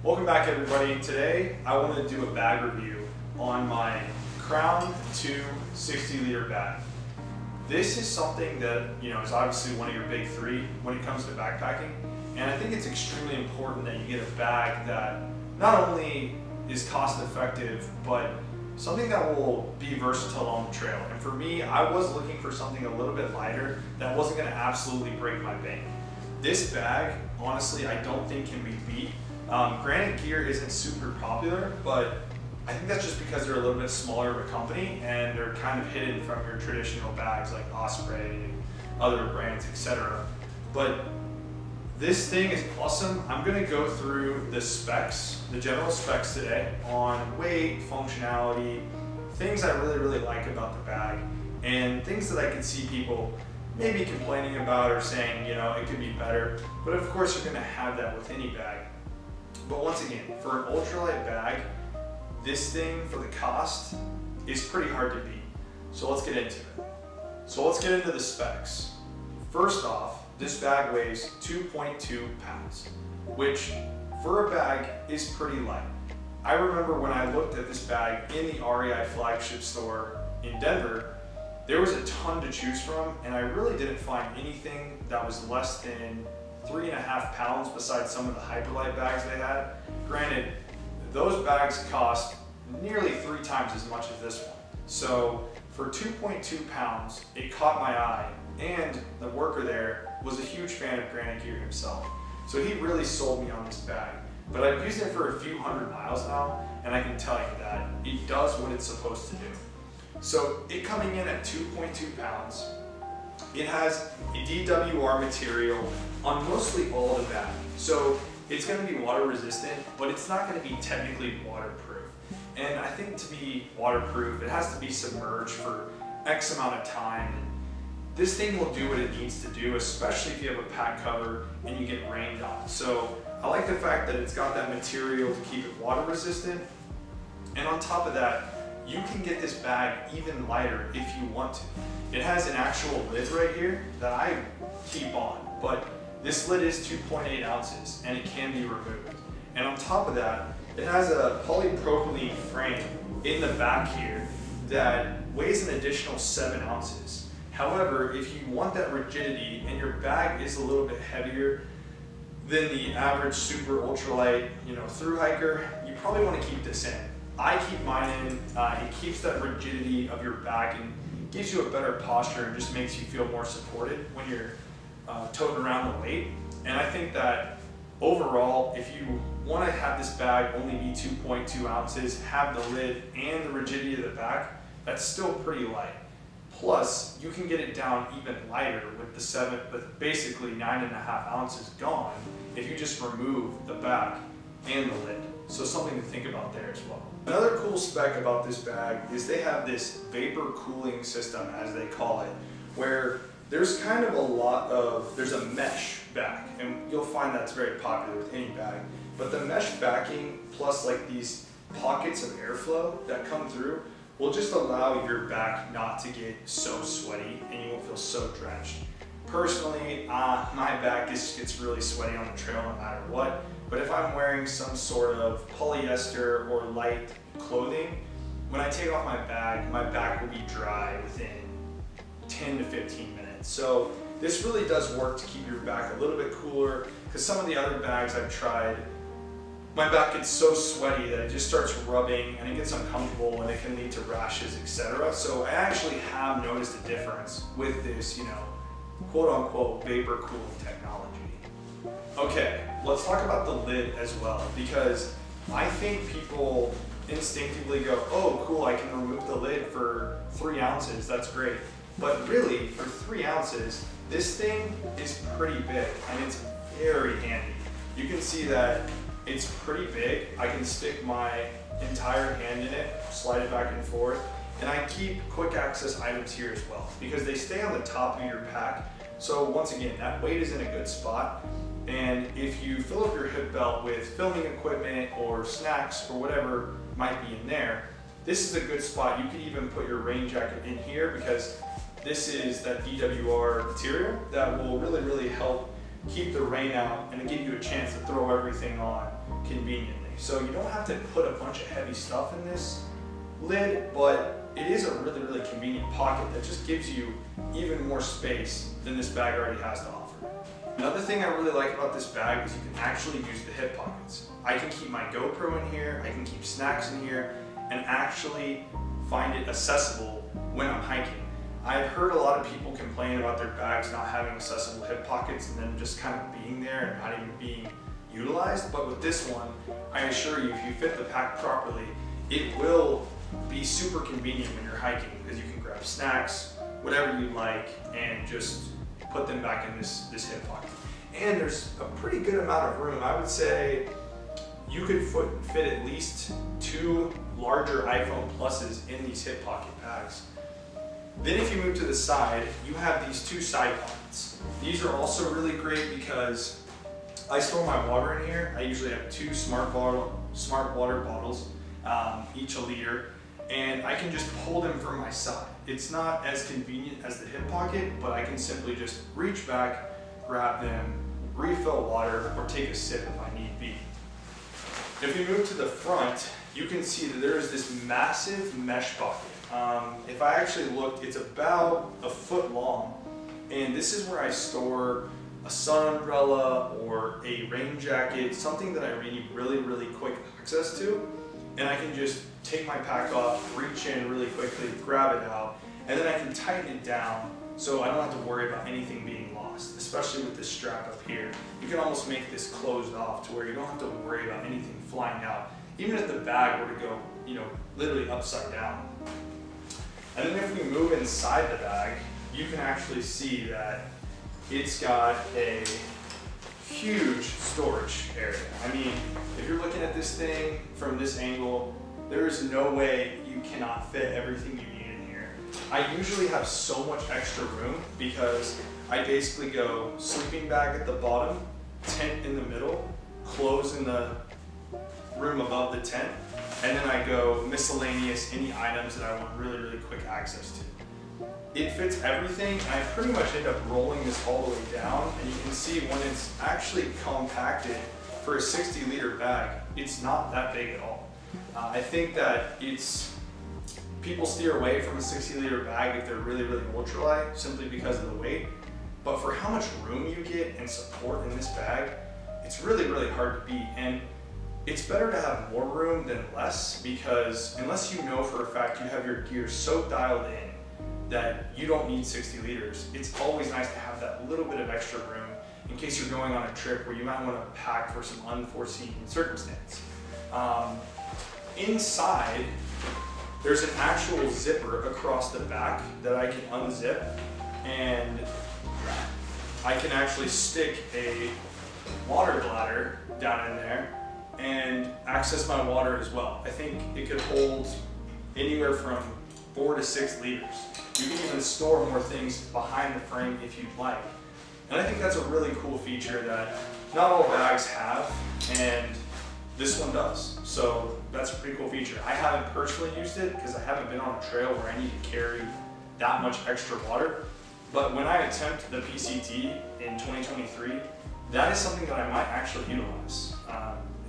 Welcome back everybody. Today I want to do a bag review on my Crown2 60L bag. This is something that is obviously one of your big three when it comes to backpacking, and I think it's extremely important that you get a bag that not only is cost effective but something that will be versatile on the trail. And for me, I was looking for something a little bit lighter that wasn't going to absolutely break my bank. This bag, honestly, I don't think can be beat. Granite Gear isn't super popular, but I think that's just because they're a little bit smaller of a company and they're kind of hidden from your traditional bags like Osprey and other brands, etc. But this thing is awesome. I'm going to go through the specs, the general specs today on weight, functionality, things I really like about the bag, and things that I can see people maybe complaining about or saying, it could be better. But of course, you're going to have that with any bag. But once again, for an ultralight bag, this thing for the cost is pretty hard to beat. So let's get into it. So let's get into the specs. First off, this bag weighs 2.2 pounds, which for a bag is pretty light. I remember when I looked at this bag in the REI flagship store in Denver, there was a ton to choose from, and I really didn't find anything that was less than 3.5 pounds besides some of the hyperlight bags they had. Granted, those bags cost nearly 3 times as much as this one. So for 2.2 pounds, it caught my eye, and the worker there was a huge fan of Granite Gear himself. So he really sold me on this bag. But I've used it for a few hundred miles now, and I can tell you that it does what it's supposed to do. So it coming in at 2.2 pounds, it has a DWR material on mostly all the bag. So it's going to be water resistant, but it's not going to be technically waterproof. And I think to be waterproof, it has to be submerged for X amount of time. And this thing will do what it needs to do, especially if you have a pack cover and you get rained on. So I like the fact that it's got that material to keep it water resistant. And on top of that, you can get this bag even lighter if you want to. It has an actual lid right here that I keep on, but this lid is 2.8 ounces and it can be removed. And on top of that, it has a polypropylene frame in the back here that weighs an additional 7 ounces. However, if you want that rigidity and your bag is a little bit heavier than the average super ultralight, thru hiker, you probably want to keep this in. I keep mine in. It keeps that rigidity of your back and gives you a better posture and just makes you feel more supported when you're toting around the weight. And I think that overall, if you want to have this bag only be 2.2 ounces, have the lid and the rigidity of the back, that's still pretty light. Plus, you can get it down even lighter with basically 9.5 ounces gone if you just remove the back and the lid. So something to think about there as well. Another cool spec about this bag is they have this vapor cooling system, as they call it, where there's kind of there's a mesh back, and you'll find that's very popular with any bag. But the mesh backing plus like these pockets of airflow that come through will just allow your back not to get so sweaty and you won't feel so drenched. Personally, my back gets really sweaty on the trail no matter what. But if I'm wearing some sort of polyester or light clothing, when I take off my back will be dry within 10 to 15 minutes. So this really does work to keep your back a little bit cooler, because some of the other bags I've tried, my back gets so sweaty that it just starts rubbing and it gets uncomfortable and it can lead to rashes, etc. So I actually have noticed a difference with this, quote unquote vapor cooling technology. Okay, let's talk about the lid as well, because I think people instinctively go, oh cool, I can remove the lid for 3 ounces, that's great. But really, for 3 ounces, this thing is pretty big and it's very handy. You can see that it's pretty big. I can stick my entire hand in it, slide it back and forth, and I keep quick access items here as well because they stay on the top of your pack. So once again, that weight is in a good spot. And if you fill up your hip belt with filming equipment or snacks or whatever might be in there, this is a good spot. You could even put your rain jacket in here because this is that DWR material that will really help keep the rain out and give you a chance to throw everything on conveniently. So you don't have to put a bunch of heavy stuff in this lid, but it is a really, really convenient pocket that just gives you even more space than this bag already has to offer. Another thing I really like about this bag is you can actually use the hip pockets. I can keep my GoPro in here, I can keep snacks in here, and actually find it accessible when I'm hiking. I've heard a lot of people complain about their bags not having accessible hip pockets and then just kind of being there and not even being utilized, but with this one, I assure you, if you fit the pack properly, it will be super convenient when you're hiking because you can grab snacks, whatever you like, and just put them back in this hip pocket. And there's a pretty good amount of room. I would say you could fit at least 2 larger iPhone Pluses in these hip pocket bags. Then if you move to the side, you have these 2 side pockets. These are also really great because I store my water in here. I usually have 2 smart water bottles, each a liter, and I can just pull them from my side. It's not as convenient as the hip pocket, but I can simply just reach back, grab them, refill water, or take a sip if I need be. If you move to the front, you can see that there is this massive mesh pocket. If I actually looked, it's about a foot long, and this is where I store a sun umbrella or a rain jacket, something that I need really, really quick access to, and I can just take my pack off, reach in really quickly, grab it out, and then I can tighten it down so I don't have to worry about anything being lost, especially with this strap up here. You can almost make this closed off to where you don't have to worry about anything flying out, even if the bag were to go, literally upside down. And then if we move inside the bag, you can actually see that it's got a huge storage area. I mean, if you're looking at this thing from this angle, there is no way you cannot fit everything you need in here. I usually have so much extra room because I basically go sleeping bag at the bottom, tent in the middle, clothes in the room above the tent, and then I go miscellaneous, any items that I want really, really quick access to. It fits everything, and I pretty much end up rolling this all the way down, and you can see when it's actually compacted for a 60-liter bag, it's not that big at all. I think that people steer away from a 60-liter bag if they're really, really ultralight, simply because of the weight. But for how much room you get and support in this bag, it's really, really hard to beat. And it's better to have more room than less, because unless you know for a fact you have your gear so dialed in that you don't need 60 liters, it's always nice to have that little bit of extra room in case you're going on a trip where you might want to pack for some unforeseen circumstance. Inside, there's an actual zipper across the back that I can unzip, and I can actually stick a water bladder down in there and access my water as well. I think it could hold anywhere from 4 to 6 liters. You can even store more things behind the frame if you'd like. And I think that's a really cool feature that not all bags have, and this one does. So that's a pretty cool feature. I haven't personally used it because I haven't been on a trail where I need to carry that much extra water. But when I attempt the PCT in 2023, that is something that I might actually utilize.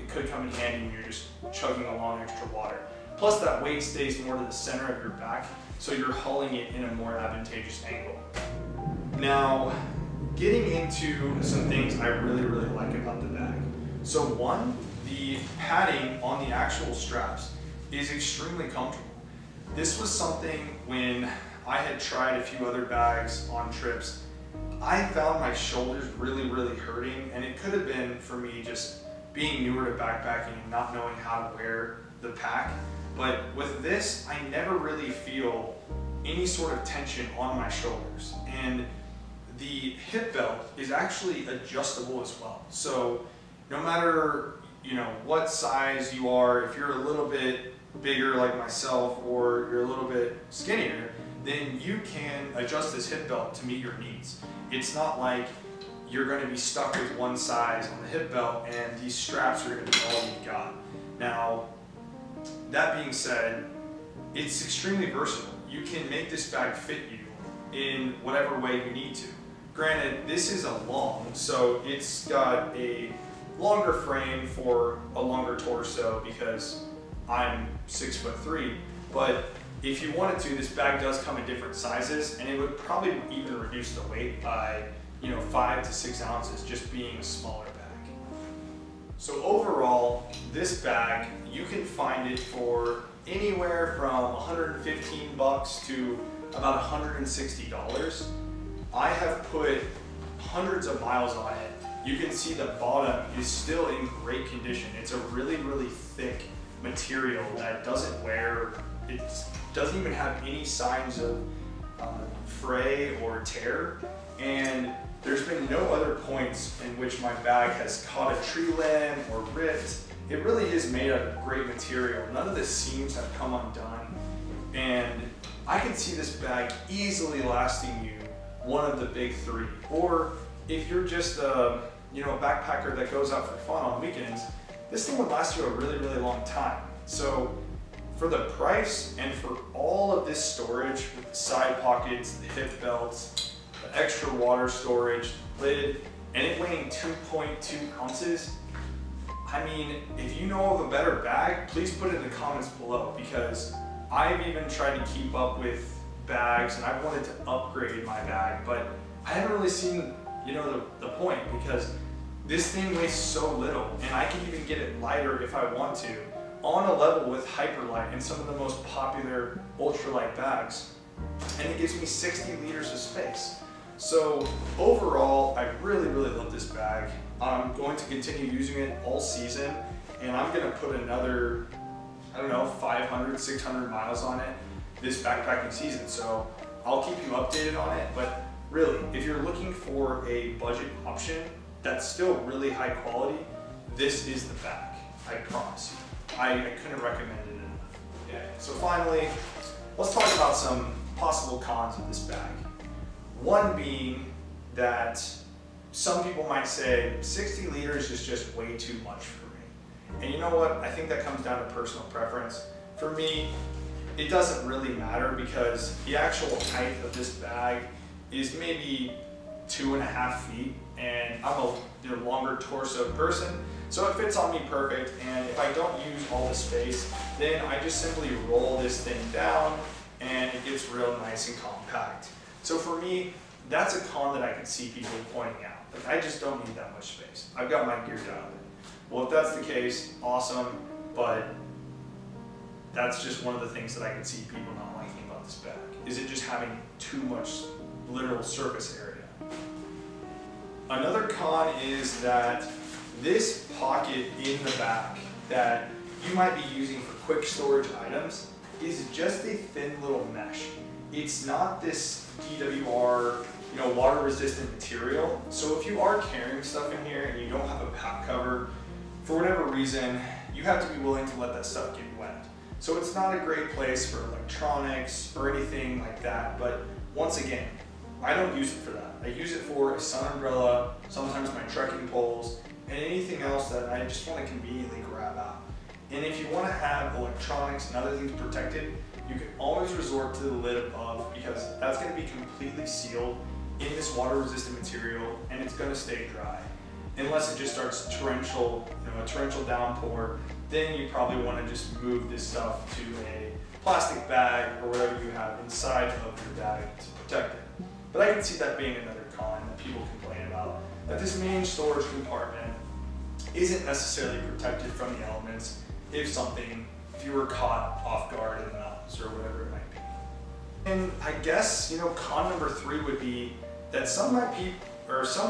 It could come in handy when you're just chugging along extra water. Plus that weight stays more to the center of your back, so you're hauling it in a more advantageous angle. Now, getting into some things I really, really like about the bag. So one, the padding on the actual straps is extremely comfortable. This was something when I had tried a few other bags on trips, I found my shoulders really, really hurting, and it could have been for me just being newer to backpacking and not knowing how to wear the pack. But with this, I never really feel any sort of tension on my shoulders. And the hip belt is actually adjustable as well. So no matter what size you are, if you're a little bit bigger like myself or you're a little bit skinnier, then you can adjust this hip belt to meet your needs. It's not like you're going to be stuck with one size on the hip belt and these straps are going to be all you've got. Now, that being said, it's extremely versatile. You can make this bag fit you in whatever way you need to. Granted, this is a long, so it's got a longer frame for a longer torso because I'm 6'3", but if you wanted to, this bag does come in different sizes, and it would probably even reduce the weight by 5 to 6 ounces, just being a smaller bag. So overall, this bag, you can find it for anywhere from 115 bucks to about $160. I have put hundreds of miles on it. You can see the bottom is still in great condition. It's a really, really thick material that doesn't wear, it doesn't even have any signs of fray or tear. And there's been no other points in which my bag has caught a tree limb or ripped. It really is made out of great material. None of the seams have come undone. And I can see this bag easily lasting you one of the big 3. Or if you're just a backpacker that goes out for fun on weekends, this thing would last you a really, really long time. So for the price and for all of this storage with the side pockets, the hip belts, the extra water storage, lid, and it weighing 2.2 ounces, I mean, if you know of a better bag, please put it in the comments below, because I've even tried to keep up with bags and I've wanted to upgrade my bag, but I haven't really seen the point, because this thing weighs so little, and I can even get it lighter if I want to, on a level with Hyperlight and some of the most popular ultralight bags, and it gives me 60 liters of space. So overall, I really, really love this bag. I'm going to continue using it all season, and I'm going to put another, 500, 600 miles on it this backpacking season. So I'll keep you updated on it, but really, if you're looking for a budget option that's still really high quality, this is the bag, I promise you. I couldn't recommend it enough. Yeah. So finally, let's talk about some possible cons of this bag. One being that some people might say 60 liters is just way too much for me. And you know what? I think that comes down to personal preference. For me, it doesn't really matter, because the actual height of this bag is maybe 2.5 feet, and I'm a longer torso person, so it fits on me perfect. And if I don't use all the space, then I just simply roll this thing down and it gets real nice and compact. So for me, that's a con that I can see people pointing out. Like, I just don't need that much space. I've got my gear dialed in. Well, if that's the case, awesome, but that's just one of the things that I can see people not liking about this bag. Is it just having too much literal surface area? Another con is that this pocket in the back that you might be using for quick storage items is just a thin little mesh. It's not this DWR, water resistant material. So if you are carrying stuff in here and you don't have a pack cover, for whatever reason, you have to be willing to let that stuff get wet. So it's not a great place for electronics or anything like that. But once again, I don't use it for that. I use it for a sun umbrella, sometimes my trekking poles, and anything else that I just want to conveniently grab out. And if you want to have electronics and other things protected, you can always resort to the lid above, because that's going to be completely sealed in this water resistant material, and it's going to stay dry. Unless it just starts torrential, a torrential downpour, then you probably want to just move this stuff to a plastic bag or whatever you have inside of your bag to protect it. But I can see that being another con that people complain about, that this main storage compartment isn't necessarily protected from the elements if you were caught off guard in the mountains or whatever it might be. And I guess, con number 3 would be that some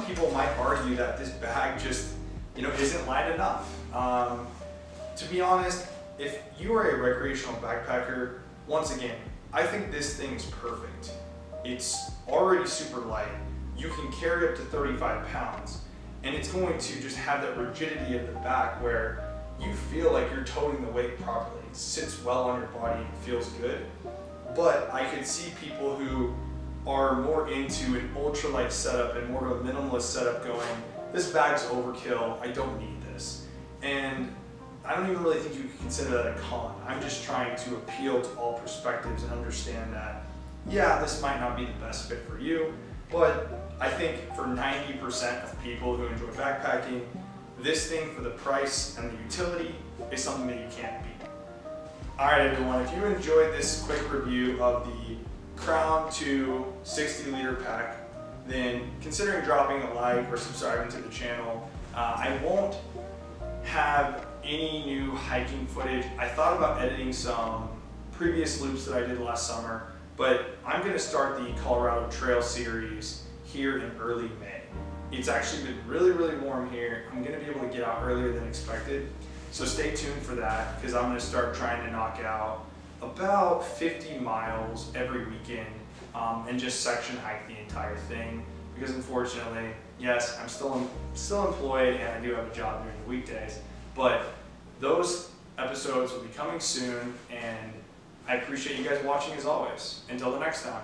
people might argue that this bag just, isn't light enough. To be honest, if you are a recreational backpacker, once again, I think this thing is perfect. It's already super light. You can carry up to 35 pounds, and it's going to just have that rigidity at the back where you feel like you're toting the weight properly. It sits well on your body and feels good. But I could see people who are more into an ultralight setup and more of a minimalist setup going, this bag's overkill, I don't need this. And I don't even really think you could consider that a con. I'm just trying to appeal to all perspectives and understand that, yeah, this might not be the best fit for you, but I think for 90% of people who enjoy backpacking, this thing for the price and the utility is something that you can't beat. All right, everyone, if you enjoyed this quick review of the Crown2 60-liter pack, then considering dropping a like or subscribing to the channel. I won't have any new hiking footage. I thought about editing some previous loops that I did last summer, but I'm going to start the Colorado Trail series here in early May. It's actually been really, really warm here. I'm going to be able to get out earlier than expected. So stay tuned for that, because I'm going to start trying to knock out about 50 miles every weekend and just section hike the entire thing. Because unfortunately, yes, I'm still employed and I do have a job during the weekdays, but those episodes will be coming soon, and I appreciate you guys watching as always. Until the next time.